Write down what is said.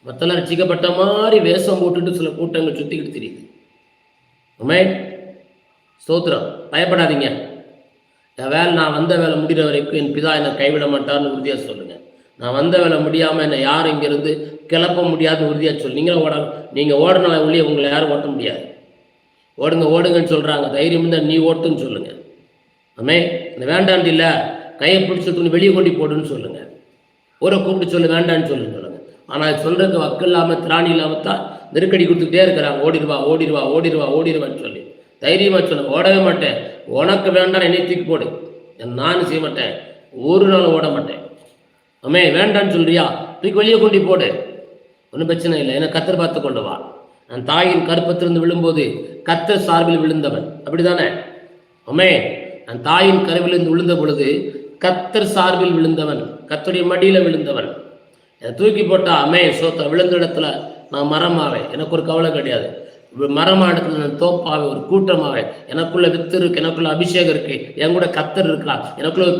மற்றெல்லாம் ரட்சிக்கப்பட்ட மாதிரி வேஷம் போட்டுட்டு சில கூட்டங்கள் சுற்றிக்கிட்டு தெரியுது. உண்மை ஸ்தோத்திரம். பயப்படாதீங்க. என் வேலை, நான் வந்த வேலை முடிகிற வரைக்கும் என் பிதா என்னை கைவிட மாட்டார்னு உறுதியாக சொல்லுங்கள். நான் வந்த வேலை முடியாமல் என்னை யாரும் இங்கேருந்து கிளப்ப முடியாதுன்னு உறுதியாக சொல்லு. நீங்களும் ஓடணும். நீங்கள் ஓடின உள்ளே உங்களை யாரும் ஓட்ட முடியாது. ஓடுங்க ஓடுங்கன்னு சொல்கிறாங்க. தைரியம் இருந்தால் நீ ஓட்டுன்னு சொல்லுங்கள். ஆமே. இந்த வேண்டாண்டு இல்லை, கையை பிடிச்சிட்டு வெளியே கொண்டு போடுன்னு சொல்லுங்கள். ஊரை கூப்பிட்டு சொல்லு, வேண்டான்னு சொல்லுங்க. ஆனால் சொல்கிறதுக்கு வக்கு இல்லாமல் திராணி இல்லாமல் தான் நெருக்கடி கொடுத்துக்கிட்டே இருக்கிறாங்க. ஓடிடுவா ஓடிடுவா ஓடிடுவா ஓடிடுவான்னு சொல்லி தைரியமாக சொல்லுங்க. ஓடவே மாட்டேன், உனக்கு வேண்டாம், என்னை தூக்கி போடு, நானும் செய்ய மாட்டேன், ஒரு நாள் ஓட மாட்டேன். ஆமே. வேண்டான்னு சொல்றியா, தூக்கி வெளியே கொண்டு போடு, ஒன்றும் பிரச்சனை இல்லை, என்னை கத்தர் பார்த்து கொண்டு வா. நான் தாயின் கருப்பத்திலிருந்து விழும்போது கத்தர் சார்பில் விழுந்தவன், அப்படி தானே? ஆமே. நான் தாயின் கருவிலிருந்து விழுந்த பொழுது கத்தர் சார்பில் விழுந்தவன், கத்தருடைய மடியில் விழுந்தவன். என்னை தூக்கி போட்டா அமே சோத்த விழுந்த இடத்துல நான் மரமாவேன், எனக்கு ஒரு கவலை கிடையாது. மரமான இடத்துல நான் தோப்பாவேன், ஒரு கூட்டமாவேன். எனக்குள்ள வித்து இருக்கு, எனக்குள்ள அபிஷேகம் இருக்கு, என் கூட கத்தர் இருக்கலாம், எனக்குள்ள